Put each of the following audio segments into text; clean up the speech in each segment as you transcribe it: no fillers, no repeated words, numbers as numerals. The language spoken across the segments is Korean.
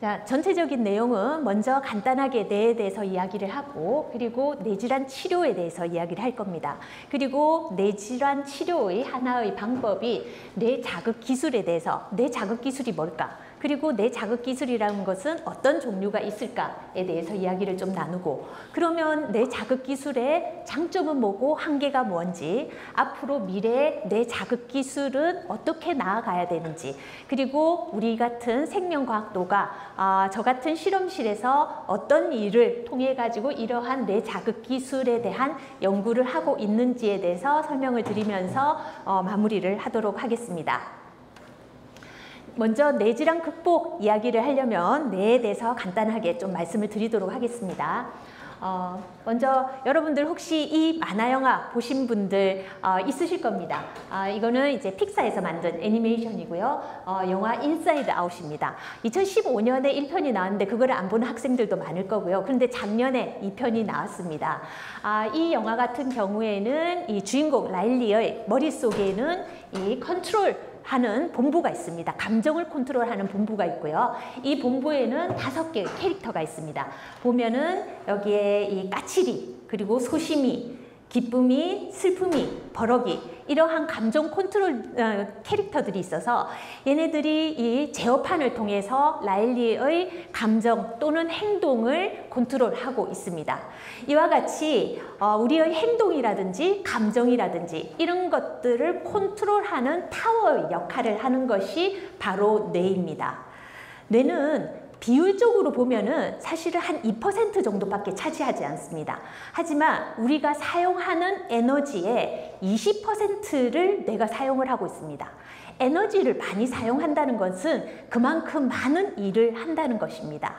자, 전체적인 내용은 먼저 간단하게 뇌에 대해서 이야기를 하고, 그리고 뇌질환 치료에 대해서 이야기를 할 겁니다. 그리고 뇌질환 치료의 하나의 방법이 뇌 자극 기술에 대해서, 뇌 자극 기술이 뭘까? 그리고 뇌 자극 기술이라는 것은 어떤 종류가 있을까에 대해서 이야기를 좀 나누고, 그러면 뇌 자극 기술의 장점은 뭐고 한계가 뭔지, 앞으로 미래의 뇌 자극 기술은 어떻게 나아가야 되는지, 그리고 우리 같은 생명과학도가 저 같은 실험실에서 어떤 일을 통해 가지고 이러한 뇌 자극 기술에 대한 연구를 하고 있는지에 대해서 설명을 드리면서 마무리를 하도록 하겠습니다. 먼저 뇌질환 극복 이야기를 하려면 뇌에 대해서 간단하게 좀 말씀을 드리도록 하겠습니다. 먼저 여러분들 혹시 이 만화 영화 보신 분들 있으실 겁니다. 이거는 이제 픽사에서 만든 애니메이션이고요. 영화 인사이드 아웃입니다. 2015년에 1편이 나왔는데 그거를 안 보는 학생들도 많을 거고요. 그런데 작년에 2편이 나왔습니다. 이 영화 같은 경우에는 이 주인공 라일리의 머릿속에는 이 컨트롤 하는 본부가 있습니다. 감정을 컨트롤하는 본부가 있고요. 이 본부에는 5개의 캐릭터가 있습니다. 보면은 여기에 이 까칠이, 그리고 소심이, 기쁨이, 슬픔이, 버럭이, 이러한 감정 컨트롤 캐릭터들이 있어서 얘네들이 이 제어판을 통해서 라일리의 감정 또는 행동을 컨트롤하고 있습니다. 이와 같이 우리의 행동이라든지 감정이라든지 이런 것들을 컨트롤하는 타워의 역할을 하는 것이 바로 뇌입니다. 뇌는 비율적으로 보면은 사실은 한 2% 정도밖에 차지하지 않습니다. 하지만 우리가 사용하는 에너지의 20%를 뇌가 사용을 하고 있습니다. 에너지를 많이 사용한다는 것은 그만큼 많은 일을 한다는 것입니다.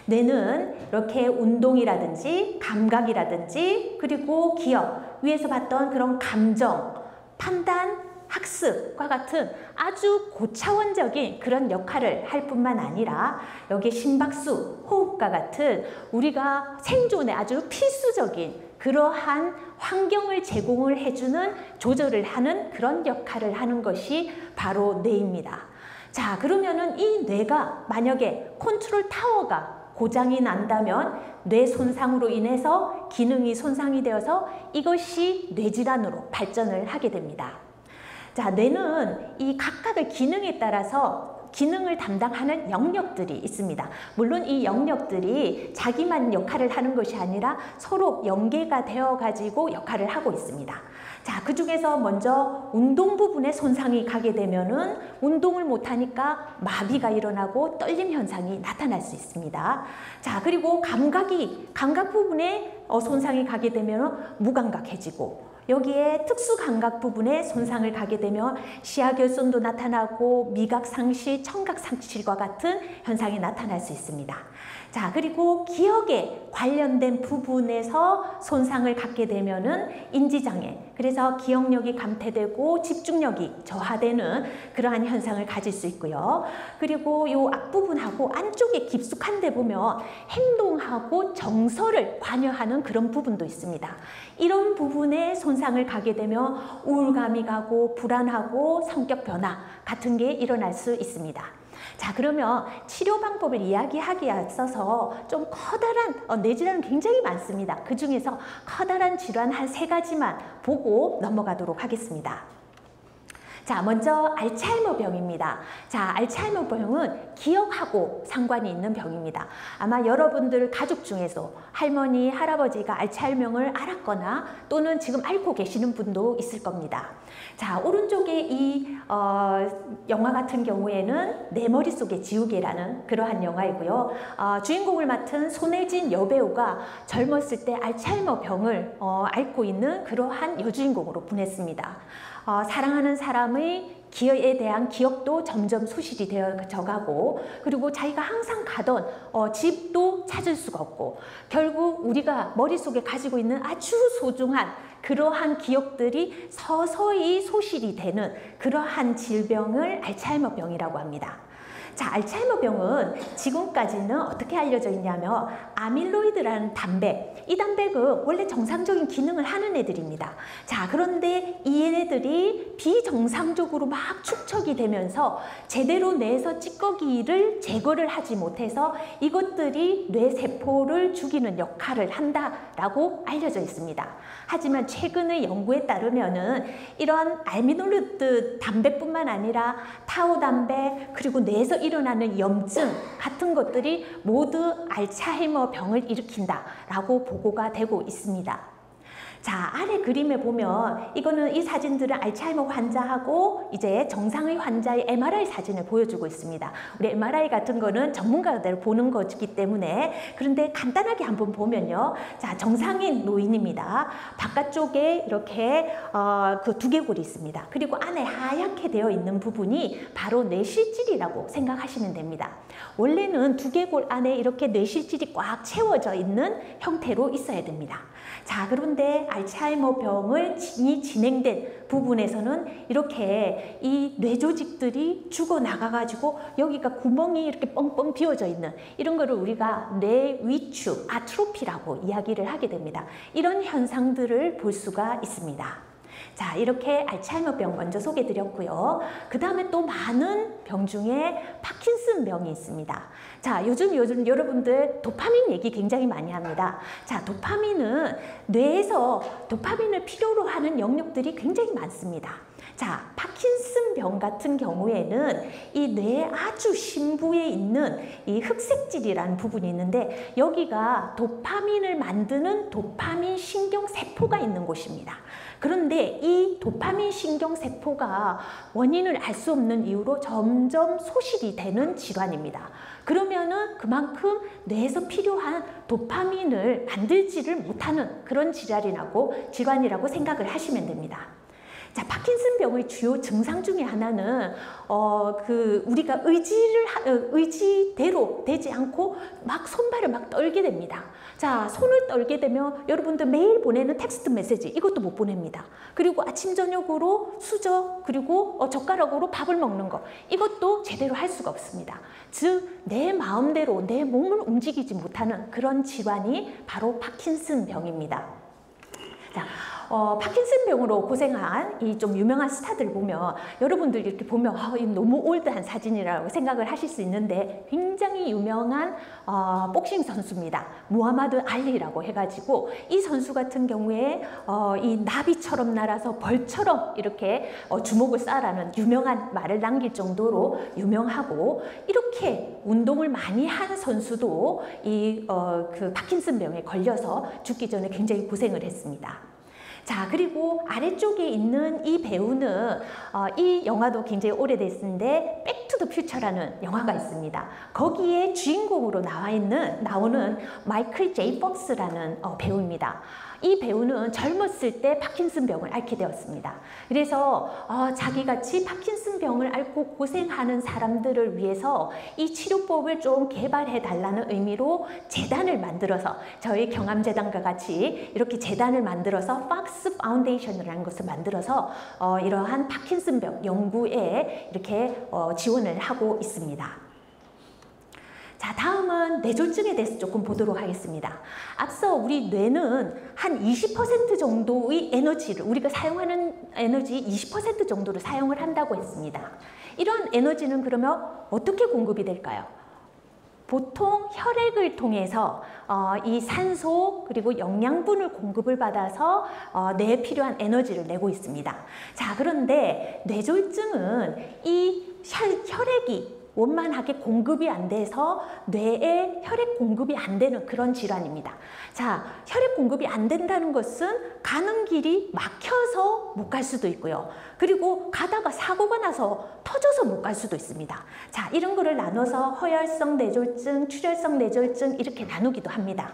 뇌는 이렇게 운동이라든지 감각이라든지 그리고 기억, 위에서 봤던 그런 감정, 판단, 학습과 같은 아주 고차원적인 그런 역할을 할 뿐만 아니라 여기 심박수, 호흡과 같은 우리가 생존에 아주 필수적인 그러한 환경을 제공을 해주는 조절을 하는 그런 역할을 하는 것이 바로 뇌입니다. 자, 그러면은 이 뇌가 만약에 컨트롤 타워가 고장이 난다면 뇌 손상으로 인해서 기능이 손상이 되어서 이것이 뇌질환으로 발전을 하게 됩니다. 자, 뇌는 이 각각의 기능에 따라서 기능을 담당하는 영역들이 있습니다. 물론 이 영역들이 자기만 역할을 하는 것이 아니라 서로 연계가 되어 가지고 역할을 하고 있습니다. 자, 그 중에서 먼저 운동 부분에 손상이 가게 되면은 운동을 못하니까 마비가 일어나고 떨림 현상이 나타날 수 있습니다. 자, 그리고 감각 부분에 손상이 가게 되면 무감각해지고, 여기에 특수 감각 부분에 손상을 가게 되면 시야결손도 나타나고 미각 상실, 청각 상실과 같은 현상이 나타날 수 있습니다. 자, 그리고 기억에 관련된 부분에서 손상을 갖게 되면은 인지장애, 그래서 기억력이 감퇴되고 집중력이 저하되는 그러한 현상을 가질 수 있고요. 그리고 이 앞부분하고 안쪽에 깊숙한 데 보면 행동하고 정서를 관여하는 그런 부분도 있습니다. 이런 부분에 손상을 가게 되면 우울감이 가고 불안하고 성격 변화 같은 게 일어날 수 있습니다. 자, 그러면 치료 방법을 이야기하기에 앞서서 좀 커다란 뇌질환은 굉장히 많습니다. 그 중에서 커다란 질환 한 3가지만 보고 넘어가도록 하겠습니다. 자, 먼저 알츠하이머 병입니다. 자, 알츠하이머 병은 기억하고 상관이 있는 병입니다. 아마 여러분들 가족 중에서 할머니, 할아버지가 알츠하이머를 알았거나 또는 지금 앓고 계시는 분도 있을 겁니다. 자, 오른쪽에 이 영화 같은 경우에는 내 머릿속의 지우개라는 그러한 영화이고요. 주인공을 맡은 손예진 여배우가 젊었을 때 알츠하이머 병을 앓고 있는 그러한 여주인공으로 분했습니다. 사랑하는 사람의 기억에 대한 기억도 점점 소실이 되어져 가고, 그리고 자기가 항상 가던 집도 찾을 수가 없고, 결국 우리가 머릿속에 가지고 있는 아주 소중한 그러한 기억들이 서서히 소실이 되는 그러한 질병을 알츠하이머 병이라고 합니다. 자, 알츠하이머 병은 지금까지는 어떻게 알려져 있냐면 아밀로이드라는 단백, 이 단백은 원래 정상적인 기능을 하는 애들입니다. 자, 그런데 이 얘네들이 비정상적으로 막 축적이 되면서 제대로 뇌에서 찌꺼기를 제거를 하지 못해서 이것들이 뇌세포를 죽이는 역할을 한다라고 알려져 있습니다. 하지만 최근의 연구에 따르면은 이런 아밀로이드 단백뿐만 아니라 타우 단백, 그리고 뇌에서 일어나는 염증 같은 것들이 모두 알츠하이머 병을 일으킨다라고 보고가 되고 있습니다. 자, 아래 그림에 보면 이거는 이 사진들은 알츠하이머 환자하고 이제 정상의 환자의 MRI 사진을 보여주고 있습니다. 우리 MRI 같은 거는 전문가들 보는 거기 때문에, 그런데 간단하게 한번 보면요. 자, 정상인 노인입니다. 바깥쪽에 이렇게 그 두개골이 있습니다. 그리고 안에 하얗게 되어 있는 부분이 바로 뇌실질이라고 생각하시면 됩니다. 원래는 두개골 안에 이렇게 뇌실질이 꽉 채워져 있는 형태로 있어야 됩니다. 자, 그런데 알츠하이머 병이 진행된 부분에서는 이렇게 이 뇌조직들이 죽어나가가지고 여기가 구멍이 이렇게 뻥뻥 비어져 있는 이런 거를 우리가 뇌 위축, 아트로피라고 이야기를 하게 됩니다. 이런 현상들을 볼 수가 있습니다. 자, 이렇게 알츠하이머 병 먼저 소개해 드렸고요. 그 다음에 또 많은 병 중에 파킨슨 병이 있습니다. 자, 요즘 여러분들 도파민 얘기 굉장히 많이 합니다. 자, 도파민은 뇌에서 도파민을 필요로 하는 영역들이 굉장히 많습니다. 자, 파킨슨 병 같은 경우에는 이 뇌 아주 심부에 있는 이 흑색질이라는 부분이 있는데 여기가 도파민을 만드는 도파민 신경세포가 있는 곳입니다. 그런데 이 도파민 신경세포가 원인을 알 수 없는 이유로 점점 소실이 되는 질환입니다. 그러면은 그만큼 뇌에서 필요한 도파민을 만들지를 못하는 그런 질환이라고 생각을 하시면 됩니다. 자, 파킨슨 병의 주요 증상 중에 하나는 우리가 의지대로 되지 않고 막 손발을 막 떨게 됩니다. 자, 손을 떨게 되면 여러분들 매일 보내는 텍스트 메시지 이것도 못 보냅니다. 그리고 아침 저녁으로 수저, 그리고 젓가락으로 밥을 먹는 거 이것도 제대로 할 수가 없습니다. 즉, 내 마음대로 내 몸을 움직이지 못하는 그런 질환이 바로 파킨슨 병입니다. 자, 파킨슨 병으로 고생한 이 좀 유명한 스타들 보면 여러분들 이렇게 보면 이 너무 올드한 사진이라고 생각을 하실 수 있는데 굉장히 유명한 복싱 선수입니다. 무하마드 알리라고 해가지고 이 선수 같은 경우에 이 나비처럼 날아서 벌처럼 이렇게 주먹을 쏴라는 유명한 말을 남길 정도로 유명하고, 이렇게 운동을 많이 한 선수도 그 파킨슨 병에 걸려서 죽기 전에 굉장히 고생을 했습니다. 자, 그리고 아래쪽에 있는 이 배우는 이 영화도 굉장히 오래됐는데 백 투 더 퓨처라는 영화가 있습니다. 거기에 주인공으로 나오는 마이클 제이 폭스라는 배우입니다. 이 배우는 젊었을 때 파킨슨 병을 앓게 되었습니다. 그래서 자기같이 파킨슨 병을 앓고 고생하는 사람들을 위해서 이 치료법을 좀 개발해 달라는 의미로 재단을 만들어서, 저희 경암재단과 같이 이렇게 재단을 만들어서 박스 파운데이션이라는 것을 만들어서 이러한 파킨슨 병 연구에 이렇게 지원을 하고 있습니다. 자, 다음은 뇌졸중에 대해서 조금 보도록 하겠습니다. 앞서 우리 뇌는 한 20% 정도의 에너지를, 우리가 사용하는 에너지 20% 정도를 사용을 한다고 했습니다. 이런 에너지는 그러면 어떻게 공급이 될까요? 보통 혈액을 통해서 이 산소 그리고 영양분을 공급을 받아서 뇌에 필요한 에너지를 내고 있습니다. 자, 그런데 뇌졸중은 이 혈액이 원만하게 공급이 안 돼서 뇌에 혈액 공급이 안 되는 그런 질환입니다. 자, 혈액 공급이 안 된다는 것은 가는 길이 막혀서 못 갈 수도 있고요. 그리고 가다가 사고가 나서 터져서 못 갈 수도 있습니다. 자, 이런 거를 나눠서 허혈성 뇌졸중, 출혈성 뇌졸중 이렇게 나누기도 합니다.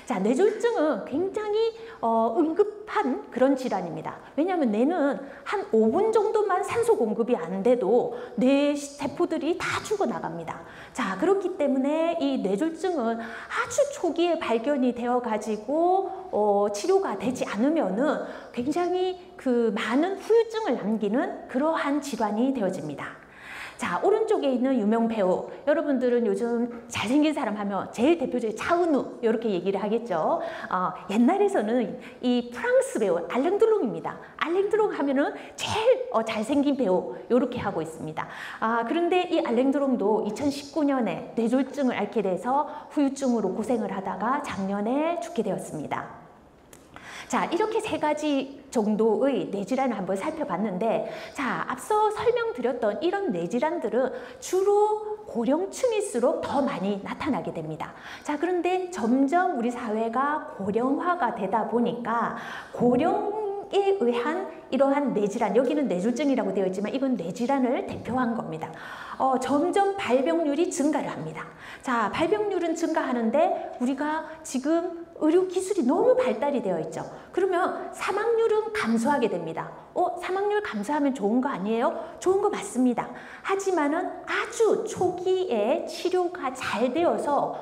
자, 뇌졸중은 굉장히 응급한 그런 질환입니다. 왜냐하면 뇌는 한 5분 정도만 산소 공급이 안 돼도 뇌 세포들이 다 죽어나갑니다. 자, 그렇기 때문에 이 뇌졸중은 아주 초기에 발견이 되어 가지고 치료가 되지 않으면은 굉장히 그 많은 후유증을 남기는 그러한 질환이 되어집니다. 자, 오른쪽에 있는 유명 배우, 여러분들은 요즘 잘생긴 사람 하면 제일 대표적인 차은우 이렇게 얘기를 하겠죠. 옛날에서는 이 프랑스 배우 알랭드롱입니다. 알랭드롱 하면은 제일 잘생긴 배우 이렇게 하고 있습니다. 그런데 이 알랭드롱도 2019년에 뇌졸중을 앓게 돼서 후유증으로 고생을 하다가 작년에 죽게 되었습니다. 자, 이렇게 세 가지 정도의 뇌질환을 한번 살펴봤는데, 자, 앞서 설명드렸던 이런 뇌질환들은 주로 고령층일수록 더 많이 나타나게 됩니다. 자, 그런데 점점 우리 사회가 고령화가 되다 보니까 고령에 의한 이러한 뇌질환, 여기는 뇌졸중이라고 되어 있지만 이건 뇌질환을 대표한 겁니다. 점점 발병률이 증가를 합니다. 자, 발병률은 증가하는데 우리가 지금 의료 기술이 너무 발달이 되어 있죠. 그러면 사망률은 감소하게 됩니다. 사망률 감소하면 좋은 거 아니에요? 좋은 거 맞습니다. 하지만은 아주 초기에 치료가 잘 되어서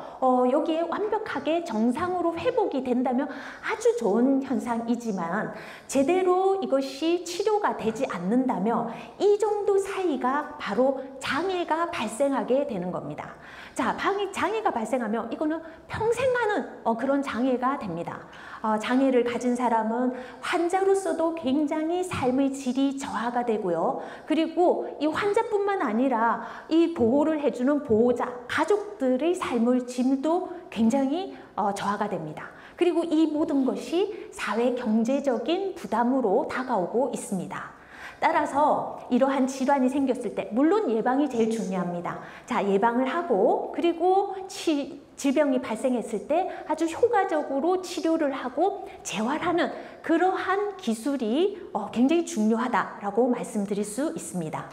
여기에 완벽하게 정상으로 회복이 된다면 아주 좋은 현상이지만 제대로 이것이 치료가 되지 않는다면 이 정도 사이가 바로 장애가 발생하게 되는 겁니다. 자, 장애가 발생하면 이거는 평생 가는 그런 장애가 됩니다. 장애를 가진 사람은 환자로서도 굉장히 삶의 질이 저하가 되고요. 그리고 이 환자뿐만 아니라 이 보호를 해주는 보호자, 가족들의 삶의 질도 굉장히 저하가 됩니다. 그리고 이 모든 것이 사회 경제적인 부담으로 다가오고 있습니다. 따라서 이러한 질환이 생겼을 때 물론 예방이 제일 중요합니다. 자, 예방을 하고 그리고 질병이 발생했을 때 아주 효과적으로 치료를 하고 재활하는 그러한 기술이 굉장히 중요하다라고 말씀드릴 수 있습니다.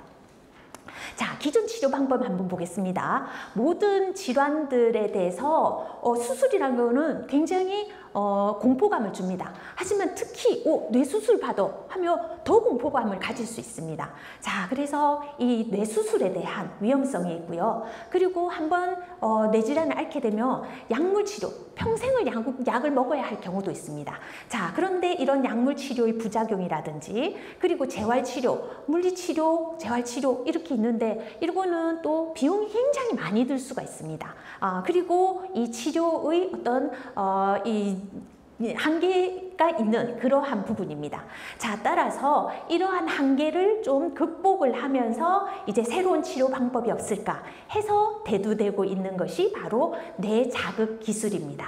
자, 기존 치료 방법 한번 보겠습니다. 모든 질환들에 대해서 수술이라는 거는 굉장히 공포감을 줍니다. 하지만 특히 뇌수술 받아 하면 더 공포감을 가질 수 있습니다. 자, 그래서 이 뇌수술에 대한 위험성이 있고요. 그리고 한번 뇌질환을 앓게 되면 약물 치료, 평생을 약을 먹어야 할 경우도 있습니다. 자, 그런데 이런 약물 치료의 부작용이라든지 그리고 재활치료, 물리치료, 재활치료 이렇게 있는데 이거는 또 비용이 굉장히 많이 들 수가 있습니다. 그리고 이 치료의 어떤 한계가 있는 그러한 부분입니다. 자, 따라서 이러한 한계를 좀 극복을 하면서 이제 새로운 치료 방법이 없을까 해서 대두되고 있는 것이 바로 뇌자극 기술입니다.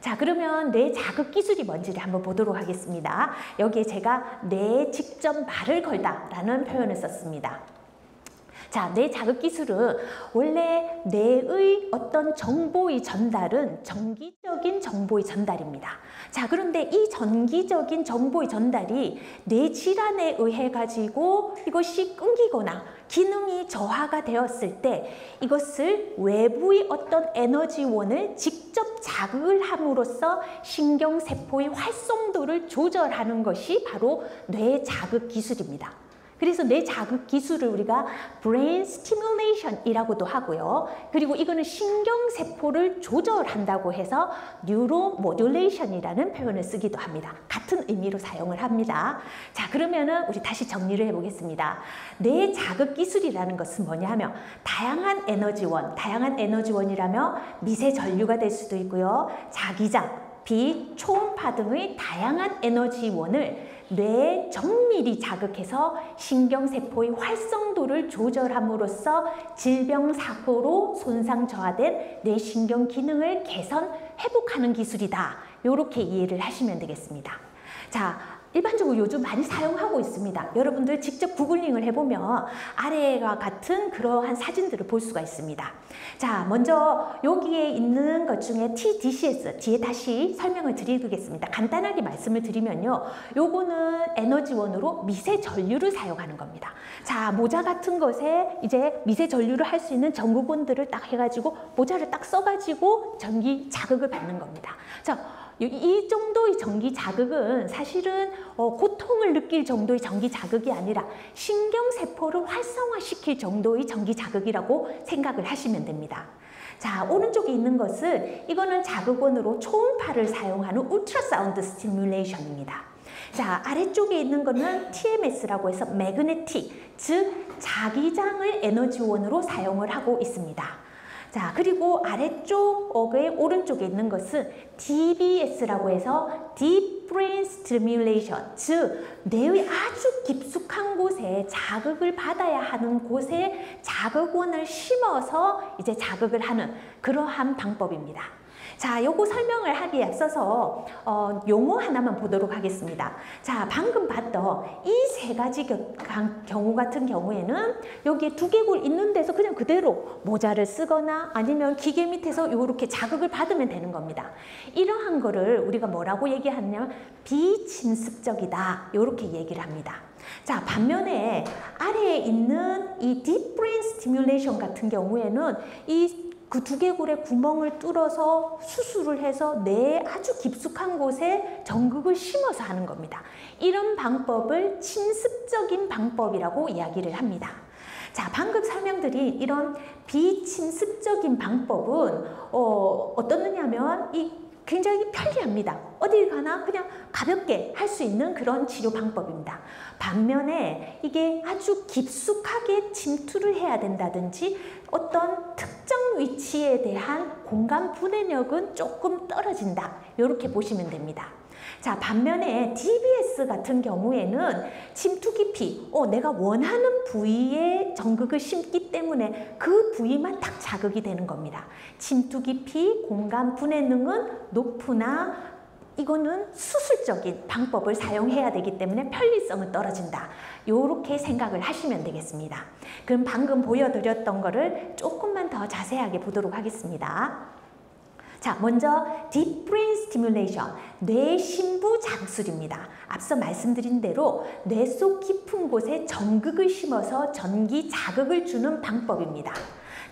자, 그러면 뇌자극 기술이 뭔지를 한번 보도록 하겠습니다. 여기에 제가 뇌에 직접 말을 걸다라는 표현을 썼습니다. 자, 뇌자극 기술은 원래 뇌의 어떤 정보의 전달은 정기적인 정보의 전달입니다. 자, 그런데 이 정기적인 정보의 전달이 뇌 질환에 의해 가지고 이것이 끊기거나 기능이 저하가 되었을 때 이것을 외부의 어떤 에너지원을 직접 자극을 함으로써 신경세포의 활성도를 조절하는 것이 바로 뇌자극 기술입니다. 그래서 뇌자극 기술을 우리가 brain stimulation이라고도 하고요. 그리고 이거는 신경세포를 조절한다고 해서 neuromodulation이라는 표현을 쓰기도 합니다. 같은 의미로 사용을 합니다. 자, 그러면은 우리 다시 정리를 해보겠습니다. 뇌자극 기술이라는 것은 뭐냐 하면 다양한 에너지원이라면 미세 전류가 될 수도 있고요. 자기장, 빛, 초음파 등의 다양한 에너지원을 뇌에 정밀히 자극해서 신경세포의 활성도를 조절함으로써 질병, 사고로 손상 저하된 뇌신경 기능을 개선, 회복하는 기술이다. 이렇게 이해를 하시면 되겠습니다. 자, 일반적으로 요즘 많이 사용하고 있습니다. 여러분들 직접 구글링을 해보면 아래와 같은 그러한 사진들을 볼 수가 있습니다. 자, 먼저 여기에 있는 것 중에 TDCS, 뒤에 다시 설명을 드리겠습니다. 간단하게 말씀을 드리면요. 요거는 에너지원으로 미세 전류를 사용하는 겁니다. 자, 모자 같은 것에 이제 미세 전류를 할 수 있는 전구본들을 딱 해가지고 모자를 딱 써가지고 전기 자극을 받는 겁니다. 자, 이 정도의 전기 자극은 사실은 고통을 느낄 정도의 전기 자극이 아니라 신경세포를 활성화시킬 정도의 전기 자극이라고 생각을 하시면 됩니다. 자, 오른쪽에 있는 것은 이거는 자극원으로 초음파를 사용하는 울트라사운드 스티뮬레이션입니다. 자, 아래쪽에 있는 거는 TMS라고 해서 매그네틱, 즉 자기장을 에너지원으로 사용을 하고 있습니다. 자, 그리고 아래쪽의 오른쪽에 있는 것은 DBS라고 해서 Deep Brain Stimulation, 즉 뇌의 아주 깊숙한 곳에 자극을 받아야 하는 곳에 자극원을 심어서 이제 자극을 하는 그러한 방법입니다. 자, 요거 설명을 하기에 앞서서 용어 하나만 보도록 하겠습니다. 자, 방금 봤던 이 세 가지 경우 같은 경우에는 여기에 두개골 있는 데서 그냥 그대로 모자를 쓰거나 아니면 기계 밑에서 요렇게 자극을 받으면 되는 겁니다. 이러한 거를 우리가 뭐라고 얘기하냐면 비침습적이다, 요렇게 얘기를 합니다. 자, 반면에 아래에 있는 이 Deep Brain Stimulation 같은 경우에는 그 두개골의 구멍을 뚫어서 수술을 해서 뇌에 아주 깊숙한 곳에 전극을 심어서 하는 겁니다. 이런 방법을 침습적인 방법이라고 이야기를 합니다. 자, 방금 설명드린 이런 비침습적인 방법은 어떻느냐면 굉장히 편리합니다. 어딜 가나 그냥 가볍게 할 수 있는 그런 치료 방법입니다. 반면에 이게 아주 깊숙하게 침투를 해야 된다든지 어떤 특정 위치에 대한 공간 분해력은 조금 떨어진다, 이렇게 보시면 됩니다. 자, 반면에 DBS 같은 경우에는 침투 깊이, 내가 원하는 부위에 전극을 심기 때문에 그 부위만 딱 자극이 되는 겁니다. 침투 깊이, 공간 분해능은 높으나 이거는 수술적인 방법을 사용해야 되기 때문에 편리성은 떨어진다, 이렇게 생각을 하시면 되겠습니다. 그럼 방금 보여드렸던 거를 조금만 더 자세하게 보도록 하겠습니다. 자, 먼저 Deep Brain Stimulation, 뇌심부 자극술입니다. 앞서 말씀드린 대로 뇌 속 깊은 곳에 전극을 심어서 전기 자극을 주는 방법입니다.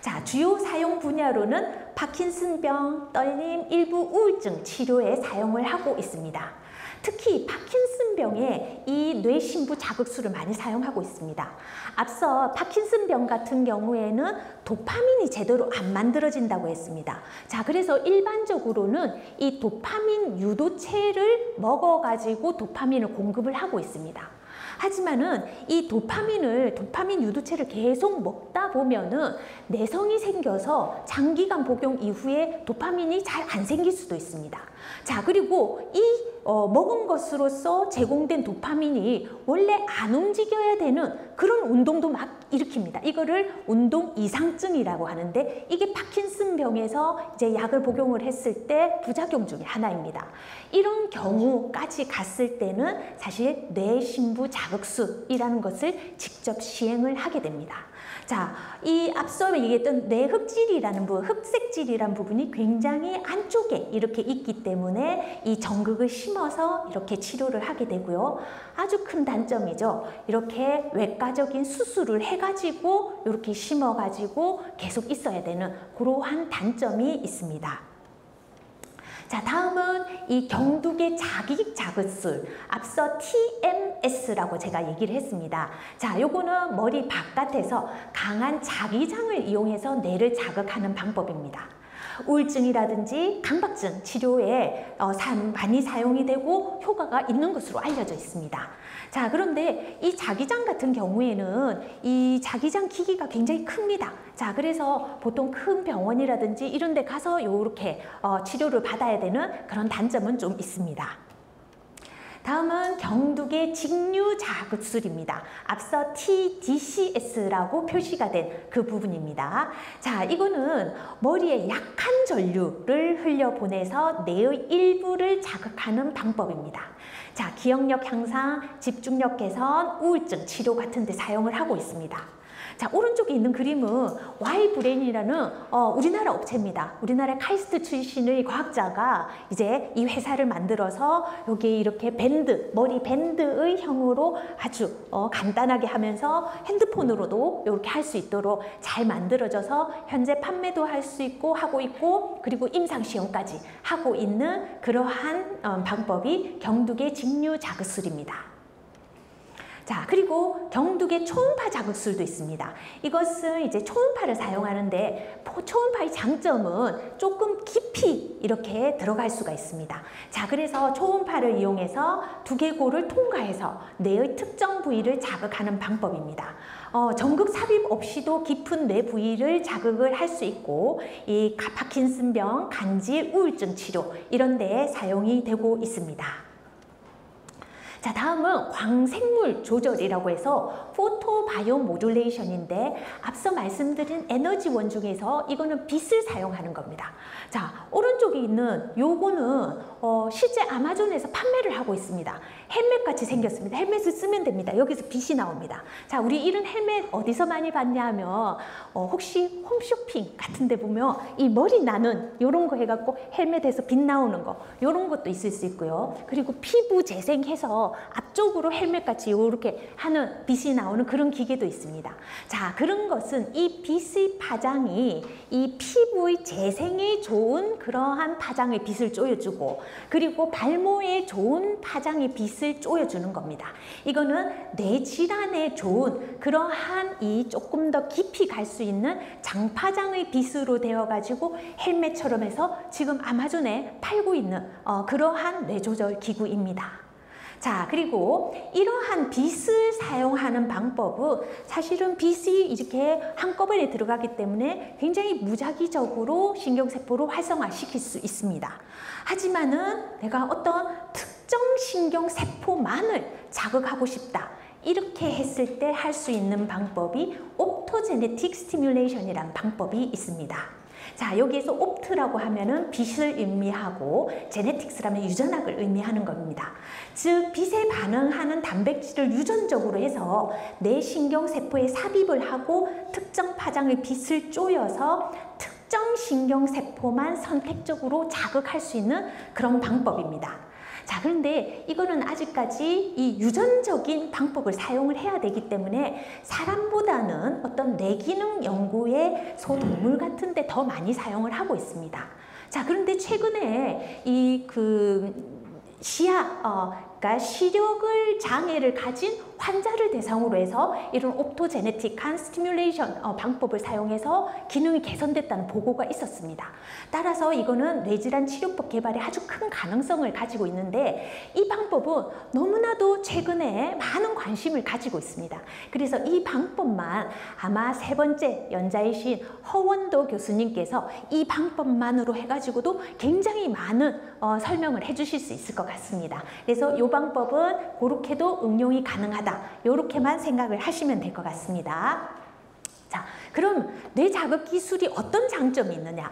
자, 주요 사용 분야로는 파킨슨병, 떨림, 일부 우울증 치료에 사용을 하고 있습니다. 특히 파킨슨병에 이 뇌심부 자극술을 많이 사용하고 있습니다. 앞서 파킨슨병 같은 경우에는 도파민이 제대로 안 만들어진다고 했습니다. 자, 그래서 일반적으로는 이 도파민 유도체를 먹어가지고 도파민을 공급을 하고 있습니다. 하지만은 이 도파민 유도체를 계속 먹다 보면은 내성이 생겨서 장기간 복용 이후에 도파민이 잘 안 생길 수도 있습니다. 자, 그리고 이 먹은 것으로서 제공된 도파민이 원래 안 움직여야 되는 그런 운동도 막 일으킵니다. 이거를 운동 이상증이라고 하는데 이게 파킨슨병에서 이제 약을 복용을 했을 때 부작용 중에 하나입니다. 이런 경우까지 갔을 때는 사실 뇌심부 자극술이라는 것을 직접 시행을 하게 됩니다. 자, 이 앞서 얘기했던 뇌흡질이라는 흡색질이라는 부분이 굉장히 안쪽에 이렇게 있기 때문에 이 전극을 심어서 이렇게 치료를 하게 되고요. 아주 큰 단점이죠. 이렇게 외과적인 수술을 해가지고 이렇게 심어가지고 계속 있어야 되는 그러한 단점이 있습니다. 자, 다음은 이 경두계 자기 자극술, 앞서 TMS라고 제가 얘기를 했습니다. 자, 요거는 머리 바깥에서 강한 자기장을 이용해서 뇌를 자극하는 방법입니다. 우울증이라든지 강박증 치료에 많이 사용이 되고 효과가 있는 것으로 알려져 있습니다. 자, 그런데 이 자기장 같은 경우에는 이 자기장 기기가 굉장히 큽니다. 자, 그래서 보통 큰 병원이라든지 이런 데 가서 이렇게 치료를 받아야 되는 그런 단점은 좀 있습니다. 다음은 경두계 직류 자극술입니다. 앞서 TDCS라고 표시가 된 그 부분입니다. 자, 이거는 머리에 약한 전류를 흘려보내서 뇌의 일부를 자극하는 방법입니다. 자, 기억력 향상, 집중력 개선, 우울증 치료 같은 데 사용을 하고 있습니다. 자, 오른쪽에 있는 그림은 Y브레인이라는 우리나라 업체입니다. 우리나라 카이스트 출신의 과학자가 이제 이 회사를 만들어서 여기 이렇게 밴드, 머리 밴드의 형으로 아주 간단하게 하면서 핸드폰으로도 이렇게 할 수 있도록 잘 만들어져서 현재 판매도 할 수 있고 하고 있고, 그리고 임상시험까지 하고 있는 그러한 방법이 경두계 직류 자극술입니다. 자, 그리고 경두계 초음파 자극술도 있습니다. 이것은 이제 초음파를 사용하는데 초음파의 장점은 조금 깊이 이렇게 들어갈 수가 있습니다. 자, 그래서 초음파를 이용해서 두개골을 통과해서 뇌의 특정 부위를 자극하는 방법입니다. 전극 삽입 없이도 깊은 뇌 부위를 자극을 할 수 있고 이 파킨슨병, 간질, 우울증 치료 이런 데에 사용이 되고 있습니다. 자, 다음은 광생물 조절이라고 해서 포토바이오 모듈레이션인데 앞서 말씀드린 에너지원 중에서 이거는 빛을 사용하는 겁니다. 자, 오른쪽에 있는 요거는 실제 아마존에서 판매를 하고 있습니다. 헬멧 같이 생겼습니다. 헬멧을 쓰면 됩니다. 여기서 빛이 나옵니다. 자, 우리 이런 헬멧 어디서 많이 봤냐 하면 혹시 홈쇼핑 같은 데 보면 이 머리 나는 요런 거 해갖고 헬멧에서 빛 나오는 거 요런 것도 있을 수 있고요. 그리고 피부 재생해서 앞쪽으로 헬멧 같이 요렇게 하는 빛이 나오는 그런 기계도 있습니다. 자, 그런 것은 이 빛의 파장이 이 피부의 재생에 좋은 그러한 파장의 빛을 쪼여주고 그리고 발모에 좋은 파장의 빛을 쪼여주는 겁니다. 이거는 뇌질환에 좋은 그러한 이 조금 더 깊이 갈 수 있는 장파장의 빛으로 되어가지고 헬멧처럼 해서 지금 아마존에 팔고 있는 그러한 뇌조절 기구입니다. 자, 그리고 이러한 빛을 사용하는 방법은 사실은 빛이 이렇게 한꺼번에 들어가기 때문에 굉장히 무작위적으로 신경세포를 활성화시킬 수 있습니다. 하지만은 내가 어떤 특정 신경세포만을 자극하고 싶다. 이렇게 했을 때 할 수 있는 방법이 옵토제네틱 스티뮬레이션이라는 방법이 있습니다. 자, 여기에서 옵트라고 하면은 빛을 의미하고 제네틱스라면 유전학을 의미하는 겁니다. 즉, 빛에 반응하는 단백질을 유전적으로 해서 내 신경세포에 삽입을 하고 특정 파장의 빛을 쪼여서 특정 신경세포만 선택적으로 자극할 수 있는 그런 방법입니다. 자, 그런데 이거는 아직까지 이 유전적인 방법을 사용을 해야 되기 때문에 사람보다는 어떤 뇌기능 연구에 소동물 같은 데 더 많이 사용을 하고 있습니다. 자, 그런데 최근에 그러니까 시력을 장애를 가진 환자를 대상으로 해서 이런 옵토제네틱한 스티뮬레이션 방법을 사용해서 기능이 개선됐다는 보고가 있었습니다. 따라서 이거는 뇌질환 치료법 개발에 아주 큰 가능성을 가지고 있는데 이 방법은 너무나도 최근에 많은 관심을 가지고 있습니다. 그래서 이 방법만 아마 3번째 연자이신 허원도 교수님께서 이 방법만으로 해가지고도 굉장히 많은 설명을 해주실 수 있을 것 같습니다. 그래서 이 방법은 그렇게도 응용이 가능하다. 이렇게만 생각을 하시면 될 것 같습니다. 자, 그럼 뇌자극 기술이 어떤 장점이 있느냐?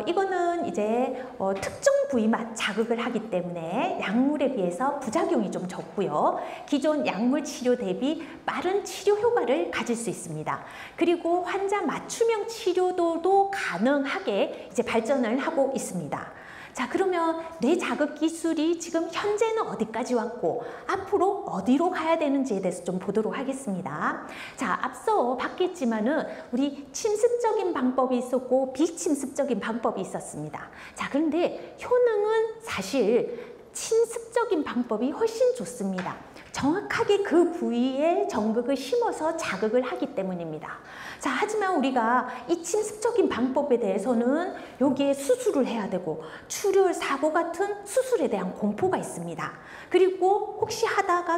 이거는 이제 특정 부위만 자극을 하기 때문에 약물에 비해서 부작용이 좀 적고요. 기존 약물 치료 대비 빠른 치료 효과를 가질 수 있습니다. 그리고 환자 맞춤형 치료도 가능하게 이제 발전을 하고 있습니다. 자, 그러면 뇌자극 기술이 지금 현재는 어디까지 왔고 앞으로 어디로 가야 되는지에 대해서 좀 보도록 하겠습니다. 자, 앞서 봤겠지만은 우리 침습적인 방법이 있었고 비침습적인 방법이 있었습니다. 자, 그런데 효능은 사실 침습적인 방법이 훨씬 좋습니다. 정확하게 그 부위에 전극을 심어서 자극을 하기 때문입니다. 자, 하지만 우리가 이 침습적인 방법에 대해서는 여기에 수술을 해야 되고 출혈, 사고 같은 수술에 대한 공포가 있습니다. 그리고 혹시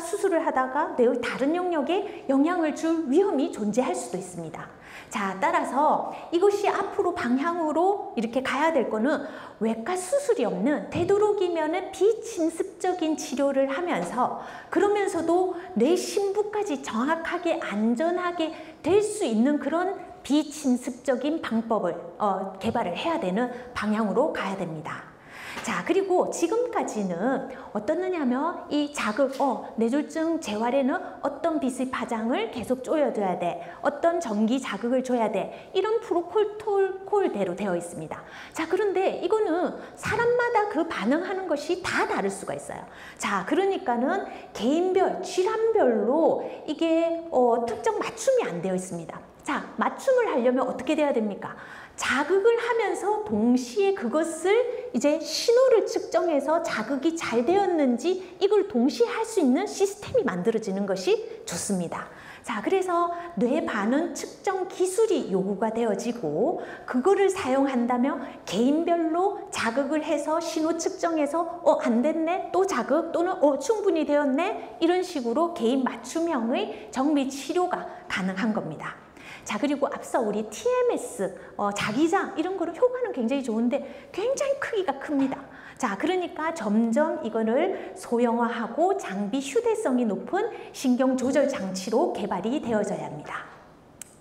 수술을 하다가 뇌의 다른 영역에 영향을 줄 위험이 존재할 수도 있습니다. 자, 따라서 이것이 앞으로 방향으로 이렇게 가야 될 거는 외과 수술이 없는 되도록이면 비침습적인 치료를 하면서 그러면서도 뇌 심부까지 정확하게 안전하게 될 수 있는 그런 비침습적인 방법을 개발을 해야 되는 방향으로 가야 됩니다. 자, 그리고 지금까지는 어떻느냐면 이 자극, 뇌졸중 재활에는 어떤 빛의 파장을 계속 쪼여줘야 돼, 어떤 전기 자극을 줘야 돼, 이런 프로토콜대로 되어 있습니다. 자, 그런데 이거는 사람마다 그 반응하는 것이 다 다를 수가 있어요. 자, 그러니까는 개인별, 질환별로 이게 특정 맞춤이 안 되어 있습니다. 자, 맞춤을 하려면 어떻게 돼야 됩니까? 자극을 하면서 동시에 그것을 이제 신호를 측정해서 자극이 잘 되었는지 이걸 동시에 할 수 있는 시스템이 만들어지는 것이 좋습니다. 자, 그래서 뇌 반응 측정 기술이 요구가 되어지고 그거를 사용한다면 개인별로 자극을 해서 신호 측정해서 안 됐네, 또 자극, 또는 충분히 되었네, 이런 식으로 개인 맞춤형의 정밀 치료가 가능한 겁니다. 자, 그리고 앞서 우리 TMS, 자기장 이런 거는 효과는 굉장히 좋은데 굉장히 크기가 큽니다. 자, 그러니까 점점 이거를 소형화하고 장비 휴대성이 높은 신경 조절 장치로 개발이 되어져야 합니다.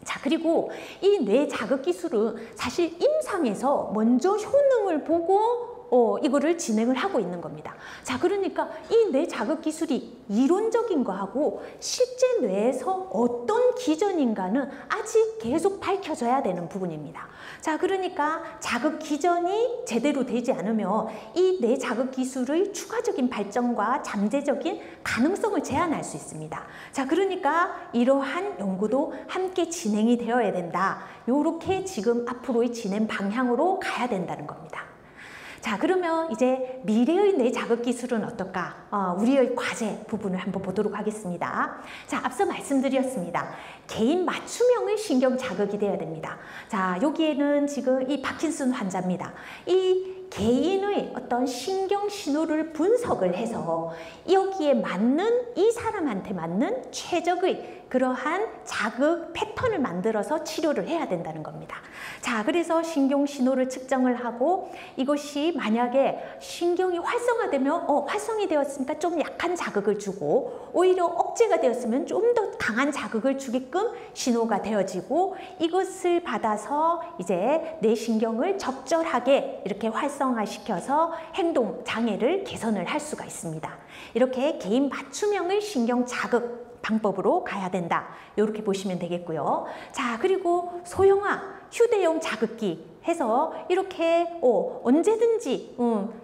자, 그리고 이 뇌 자극 기술은 사실 임상에서 먼저 효능을 보고 이거를 진행을 하고 있는 겁니다. 자, 그러니까 이 뇌 자극 기술이 이론적인 거하고 실제 뇌에서 어떤 기전인가는 아직 계속 밝혀져야 되는 부분입니다. 자, 그러니까 자극 기전이 제대로 되지 않으면 이 뇌 자극 기술의 추가적인 발전과 잠재적인 가능성을 제한할 수 있습니다. 자, 그러니까 이러한 연구도 함께 진행이 되어야 된다. 요렇게 지금 앞으로의 진행 방향으로 가야 된다는 겁니다. 자, 그러면 이제 미래의 뇌 자극 기술은 어떨까? 우리의 과제 부분을 한번 보도록 하겠습니다. 자, 앞서 말씀드렸습니다. 개인 맞춤형의 신경 자극이 돼야 됩니다. 자, 여기에는 지금 이 파킨슨 환자입니다. 이 개인의 어떤 신경 신호를 분석을 해서 여기에 맞는, 이 사람한테 맞는 최적의 그러한 자극 패턴을 만들어서 치료를 해야 된다는 겁니다. 자, 그래서 신경 신호를 측정을 하고 이것이 만약에 신경이 활성화되면 활성이 되었으니까 좀 약한 자극을 주고, 오히려 억제가 되었으면 좀 더 강한 자극을 주게끔 신호가 되어지고, 이것을 받아서 이제 뇌 신경을 적절하게 이렇게 활성화시켜서 행동 장애를 개선을 할 수가 있습니다. 이렇게 개인 맞춤형의 신경 자극 방법으로 가야 된다. 이렇게 보시면 되겠고요. 자, 그리고 소형화 휴대용 자극기 해서 이렇게 언제든지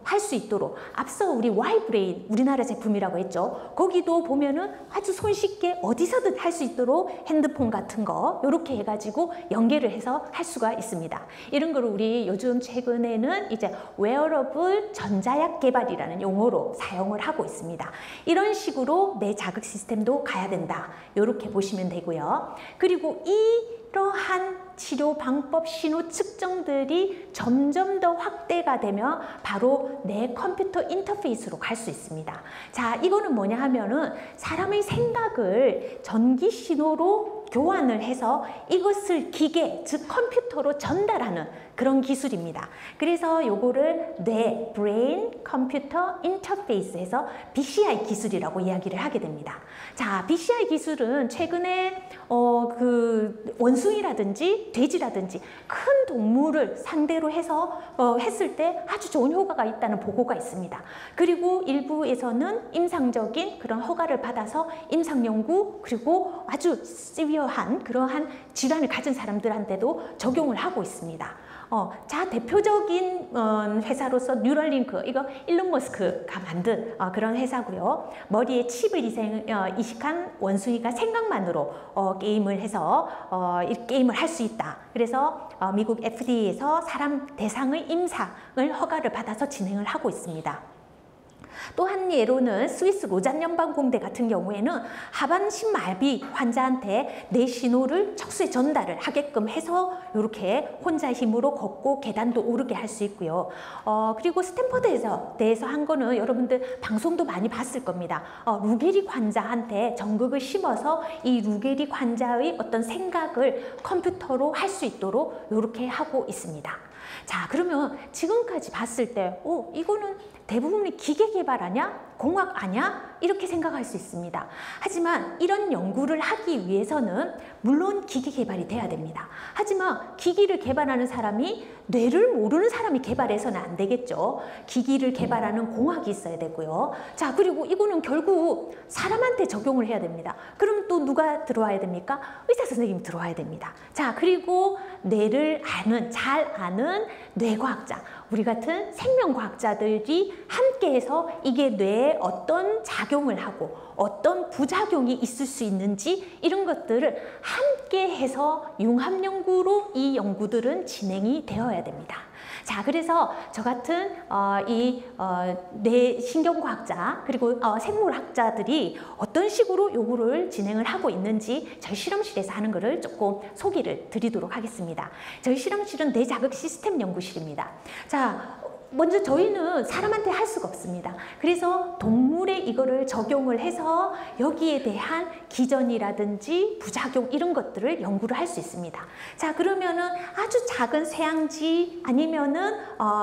할 수 있도록, 앞서 우리 Y브레인 우리나라 제품이라고 했죠. 거기도 보면은 아주 손쉽게 어디서든 할 수 있도록 핸드폰 같은 거 이렇게 해가지고 연계를 해서 할 수가 있습니다. 이런 거를 우리 요즘 최근에는 이제 웨어러블 전자약 개발이라는 용어로 사용을 하고 있습니다. 이런 식으로 뇌 자극 시스템도 가야 된다. 이렇게 보시면 되고요. 그리고 이러한 치료 방법 신호 측정들이 점점 더 확대가 되면 바로 뇌 컴퓨터 인터페이스로 갈 수 있습니다. 자, 이거는 뭐냐 하면은 사람의 생각을 전기 신호로 교환을 해서 이것을 기계, 즉 컴퓨터로 전달하는 그런 기술입니다. 그래서 요거를 뇌, 브레인 컴퓨터 인터페이스에서 BCI 기술이라고 이야기를 하게 됩니다. 자, BCI 기술은 최근에 그 원숭이라든지 돼지라든지 큰 동물을 상대로 해서 했을 때 아주 좋은 효과가 있다는 보고가 있습니다. 그리고 일부에서는 임상적인 그런 허가를 받아서 임상 연구, 그리고 아주 시비어한 그러한 질환을 가진 사람들한테도 적용을 하고 있습니다. 자, 대표적인 회사로서 뉴럴링크, 이거 일론 머스크가 만든 그런 회사고요. 머리에 칩을 이식한 원숭이가 생각만으로 게임을 해서 게임을 할 수 있다. 그래서 미국 FDA에서 사람 대상의 임상을 허가를 받아서 진행을 하고 있습니다. 또 한 예로는 스위스 로잔 연방공대 같은 경우에는 하반신 마비 환자한테 뇌 신호를 척수에 전달을 하게끔 해서 이렇게 혼자 힘으로 걷고 계단도 오르게 할 수 있고요. 그리고 스탠퍼드에서 한 거는 여러분들 방송도 많이 봤을 겁니다. 루게릭 환자한테 전극을 심어서 이 루게릭 환자의 어떤 생각을 컴퓨터로 할 수 있도록 이렇게 하고 있습니다. 자, 그러면 지금까지 봤을 때 이거는 대부분이 기계 개발 아냐? 공학 아냐? 이렇게 생각할 수 있습니다. 하지만 이런 연구를 하기 위해서는 물론 기계 개발이 돼야 됩니다. 하지만 기기를 개발하는 사람이 뇌를 모르는 사람이 개발해서는 안 되겠죠. 기기를 개발하는 공학이 있어야 되고요. 자, 그리고 이거는 결국 사람한테 적용을 해야 됩니다. 그럼 또 누가 들어와야 됩니까? 의사 선생님이 들어와야 됩니다. 자, 그리고 뇌를 잘 아는 뇌과학자, 우리 같은 생명과학자들이 함께해서 이게 뇌에 어떤 작용을 하고 어떤 부작용이 있을 수 있는지 이런 것들을 함께해서 융합 연구로 이 연구들은 진행이 되어야 됩니다. 자, 그래서 저 같은 뇌 신경과학자 그리고 생물학자들이 어떤 식으로 요구를 진행을 하고 있는지 저희 실험실에서 하는 거를 조금 소개를 드리도록 하겠습니다. 저희 실험실은 뇌자극 시스템 연구실입니다. 자, 먼저 저희는 사람한테 할 수가 없습니다. 그래서 동물에 이거를 적용을 해서 여기에 대한 기전이라든지 부작용 이런 것들을 연구를 할 수 있습니다. 자, 그러면은 아주 작은 새양쥐 아니면은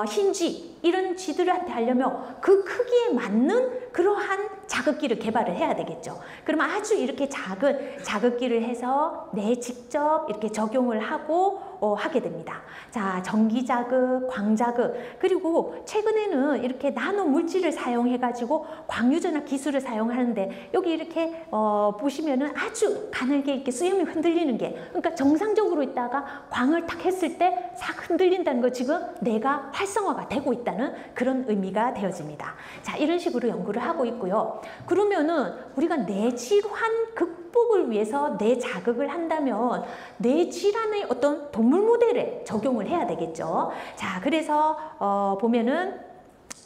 흰쥐 이런 쥐들한테 하려면 그 크기에 맞는 그러한 자극기를 개발을 해야 되겠죠. 그러면 아주 이렇게 작은 자극기를 해서 직접 이렇게 적용을 하고 하게 됩니다. 자, 전기자극, 광자극, 그리고 최근에는 이렇게 나노 물질을 사용해 가지고 광유전압 기술을 사용하는데 여기 이렇게 보시면은 아주 가늘게 이렇게 수염이 흔들리는 게, 그러니까 정상적으로 있다가 광을 탁 했을 때 싹 흔들린다는 거, 지금 뇌가 활성화가 되고 있다는 그런 의미가 되어집니다. 자, 이런 식으로 연구를 하고 있고요. 그러면은 우리가 뇌질환 극복을 위해서 뇌 자극을 한다면 뇌질환의 어떤 동물 모델에 적용을 해야 되겠죠. 자, 그래서 보면은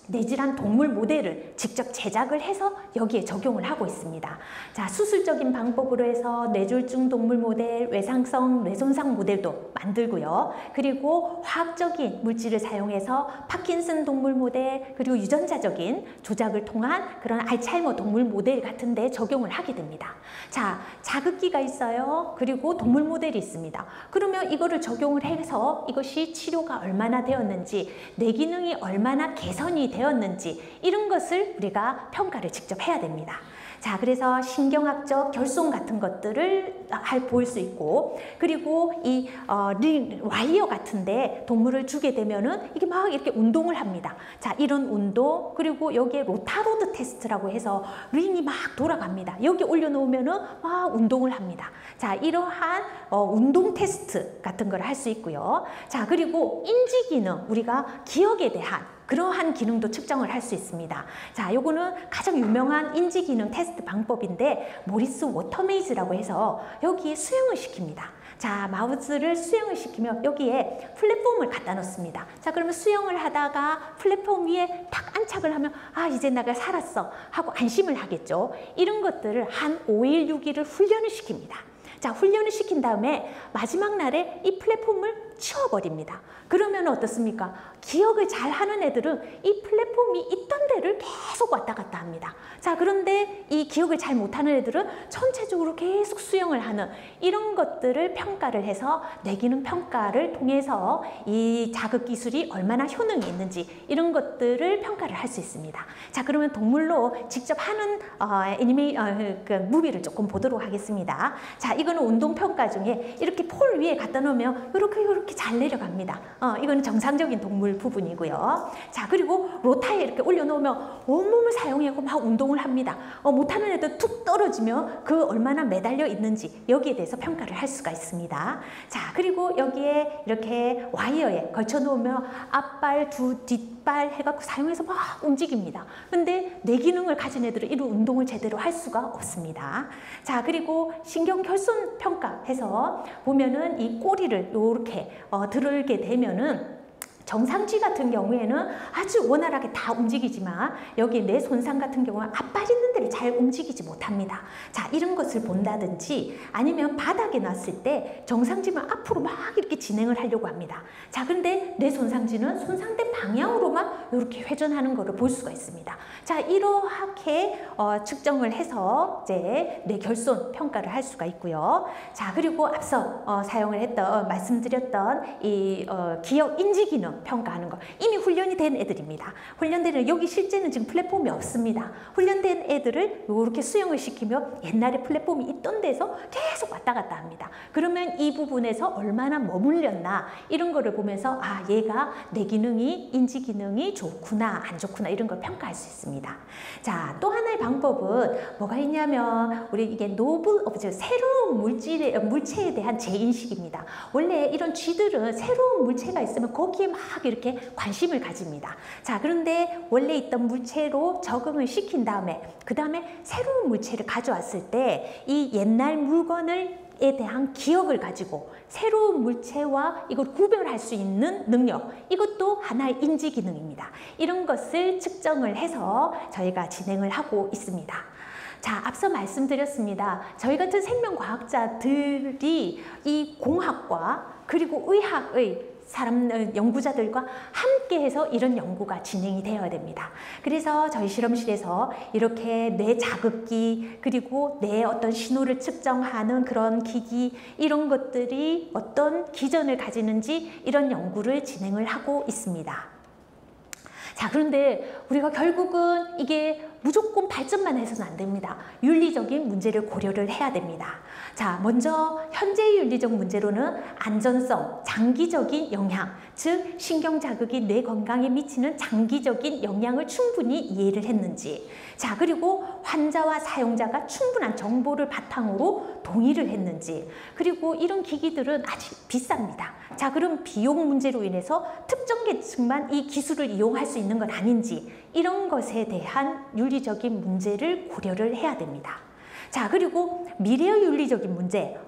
뇌질환 동물 모델을 직접 제작을 해서 여기에 적용을 하고 있습니다. 자, 수술적인 방법으로 해서 뇌졸중 동물 모델, 외상성 뇌손상 모델도 만들고요. 그리고 화학적인 물질을 사용해서 파킨슨 동물 모델, 그리고 유전자적인 조작을 통한 그런 알츠하이머 동물 모델 같은 데 적용을 하게 됩니다. 자, 자극기가 있어요. 그리고 동물 모델이 있습니다. 그러면 이거를 적용을 해서 이것이 치료가 얼마나 되었는지, 뇌 기능이 얼마나 개선이 되었는지 이런 것을 우리가 평가를 직접 해야 됩니다. 자, 그래서 신경학적 결손 같은 것들을 볼 수 있고, 그리고 이 와이어 같은데 동물을 주게 되면은 이게 막 이렇게 운동을 합니다. 자, 이런 운동, 그리고 여기에 로타로드 테스트라고 해서 링이 막 돌아갑니다. 여기 올려놓으면은 막 운동을 합니다. 자, 이러한 운동 테스트 같은 걸 할 수 있고요. 자, 그리고 인지 기능, 우리가 기억에 대한 그러한 기능도 측정을 할 수 있습니다. 자, 요거는 가장 유명한 인지 기능 테스트 방법인데 모리스 워터메이즈라고 해서 여기에 수영을 시킵니다. 자, 마우스를 수영을 시키면 여기에 플랫폼을 갖다 놓습니다. 자, 그러면 수영을 하다가 플랫폼 위에 탁 안착을 하면 아, 이제 내가 살았어 하고 안심을 하겠죠. 이런 것들을 한 5일, 6일을 훈련을 시킵니다. 자, 훈련을 시킨 다음에 마지막 날에 이 플랫폼을 치워버립니다. 그러면 어떻습니까? 기억을 잘 하는 애들은 이 플랫폼이 있던 데를 계속 왔다 갔다 합니다. 자, 그런데 이 기억을 잘 못하는 애들은 전체적으로 계속 수영을 하는 이런 것들을 평가를 해서 뇌기능 평가를 통해서 이 자극 기술이 얼마나 효능이 있는지 이런 것들을 평가를 할 수 있습니다. 자, 그러면 동물로 직접 하는 무비를 조금 보도록 하겠습니다. 자, 이거는 운동 평가 중에 이렇게 폴 위에 갖다 놓으면 이렇게 잘 내려갑니다. 이거는 정상적인 동물 부분이고요. 자, 그리고 로타에 이렇게 올려놓으면 온몸을 사용하고 막 운동을 합니다. 못하는 애들 툭 떨어지면 그 얼마나 매달려 있는지 여기에 대해서 평가를 할 수가 있습니다. 자, 그리고 여기에 이렇게 와이어에 걸쳐 놓으면 앞발, 뒷발 해갖고 사용해서 막 움직입니다. 근데 뇌 기능을 가진 애들은 이런 운동을 제대로 할 수가 없습니다. 자, 그리고 신경 결손 평가해서 보면은 이 꼬리를 이렇게 들게 되면은 정상쥐 같은 경우에는 아주 원활하게 다 움직이지만 여기 뇌 손상 같은 경우는 앞발 있는 데를 잘 움직이지 못합니다. 자, 이런 것을 본다든지 아니면 바닥에 놨을 때 정상쥐만 앞으로 막 이렇게 진행을 하려고 합니다. 자, 그런데 뇌 손상쥐는 손상된 방향으로만 이렇게 회전하는 것을 볼 수가 있습니다. 자, 이렇게 측정을 해서 이제 뇌 결손 평가를 할 수가 있고요. 자, 그리고 앞서 말씀드렸던 이 기억 인지 기능 평가하는 거, 이미 훈련이 된 애들입니다. 훈련된 애들, 여기 실제는 지금 플랫폼이 없습니다. 훈련된 애들을 이렇게 수영을 시키면 옛날에 플랫폼이 있던 데서 계속 왔다 갔다 합니다. 그러면 이 부분에서 얼마나 머물렸나 이런 거를 보면서 아, 얘가 뇌 기능이, 인지 기능이 좋구나 안 좋구나 이런 걸 평가할 수 있습니다. 자, 또 하나의 방법은 뭐가 있냐면 우리 이게 노블 오브젝트, 새로운 물체에 대한 재인식입니다. 원래 이런 쥐들은 새로운 물체가 있으면 거기에 막 이렇게 관심을 가집니다. 자, 그런데 원래 있던 물체로 적응을 시킨 다음에 그 다음에 새로운 물체를 가져왔을 때 이 옛날 물건을 물체에 대한 기억을 가지고 새로운 물체와 이걸 구별할 수 있는 능력, 이것도 하나의 인지 기능입니다. 이런 것을 측정을 해서 저희가 진행을 하고 있습니다. 자, 앞서 말씀드렸습니다. 저희 같은 생명과학자들이 이 공학과 그리고 의학의 연구자들과 함께해서 이런 연구가 진행이 되어야 됩니다. 그래서 저희 실험실에서 이렇게 뇌 자극기 그리고 뇌의 어떤 신호를 측정하는 그런 기기, 이런 것들이 어떤 기전을 가지는지 이런 연구를 진행을 하고 있습니다. 자, 그런데 우리가 결국은 이게 무조건 발전만 해서는 안 됩니다. 윤리적인 문제를 고려를 해야 됩니다. 자, 먼저 현재의 윤리적 문제로는 안전성, 장기적인 영향, 즉 신경 자극이 뇌 건강에 미치는 장기적인 영향을 충분히 이해를 했는지, 자, 그리고 환자와 사용자가 충분한 정보를 바탕으로 동의를 했는지, 그리고 이런 기기들은 아직 비쌉니다. 자, 그럼 비용 문제로 인해서 특정 계층만 이 기술을 이용할 수 있는 건 아닌지, 이런 것에 대한 윤리적인 문제를 고려를 해야 됩니다. 자, 그리고 미래의 윤리적인 문제,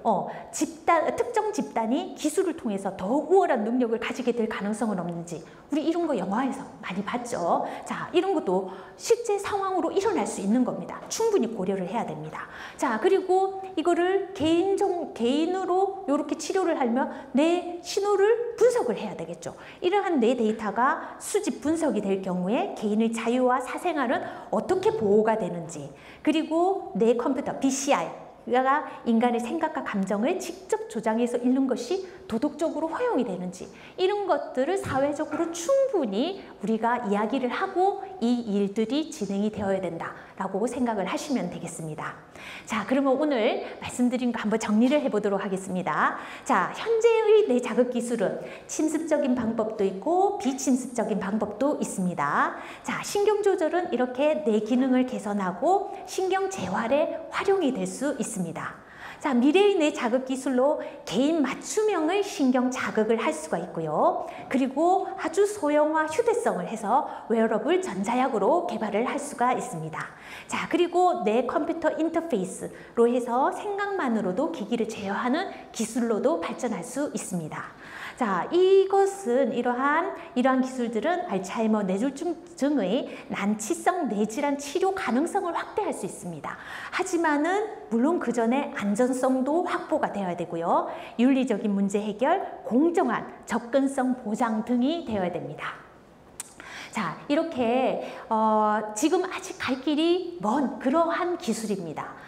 특정 집단이 기술을 통해서 더욱 우월한 능력을 가지게 될 가능성은 없는지, 우리 이런 거 영화에서 많이 봤죠. 자, 이런 것도 실제 상황으로 일어날 수 있는 겁니다. 충분히 고려를 해야 됩니다. 자, 그리고 이거를 개인으로 이렇게 치료를 하면 뇌 신호를 분석을 해야 되겠죠. 이러한 뇌 데이터가 수집 분석이 될 경우에 개인의 자유와 사생활은 어떻게 보호가 되는지, 그리고 뇌 컴퓨터 BCI가 인간의 생각과 감정을 직접 조장해서 읽는 것이 도덕적으로 허용이 되는지, 이런 것들을 사회적으로 충분히 우리가 이야기를 하고 이 일들이 진행이 되어야 된다라고 생각을 하시면 되겠습니다. 자, 그러면 오늘 말씀드린 거 한번 정리를 해보도록 하겠습니다. 자, 현재의 뇌 자극 기술은 침습적인 방법도 있고 비침습적인 방법도 있습니다. 자, 신경 조절은 이렇게 뇌 기능을 개선하고 신경 재활에 활용이 될 수 있습니다. 자, 미래의 뇌 자극 기술로 개인 맞춤형의 신경 자극을 할 수가 있고요. 그리고 아주 소형화 휴대성을 해서 웨어러블 전자약으로 개발을 할 수가 있습니다. 자, 그리고 뇌 컴퓨터 인터페이스로 해서 생각만으로도 기기를 제어하는 기술로도 발전할 수 있습니다. 자, 이것은 이러한 기술들은 알츠하이머 뇌졸중증의 난치성 뇌질환 치료 가능성을 확대할 수 있습니다. 하지만은 물론 그 전에 안전성도 확보가 되어야 되고요. 윤리적인 문제 해결, 공정한 접근성 보장 등이 되어야 됩니다. 자, 이렇게 지금 아직 갈 길이 먼 그러한 기술입니다.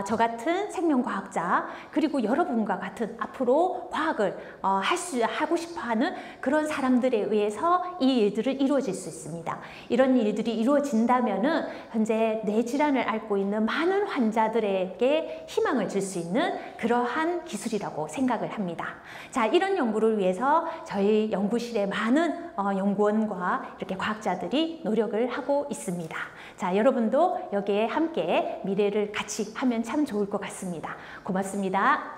저 같은 생명과학자, 그리고 여러분과 같은 앞으로 과학을 하고 싶어하는 그런 사람들에 의해서 이 일들을 이루어질 수 있습니다. 이런 일들이 이루어진다면은 현재 뇌질환을 앓고 있는 많은 환자들에게 희망을 줄 수 있는 그러한 기술이라고 생각을 합니다. 자, 이런 연구를 위해서 저희 연구실에 많은 연구원과 이렇게 과학자들이 노력을 하고 있습니다. 자, 여러분도 여기에 함께 미래를 같이 하면 참 좋을 것 같습니다. 고맙습니다.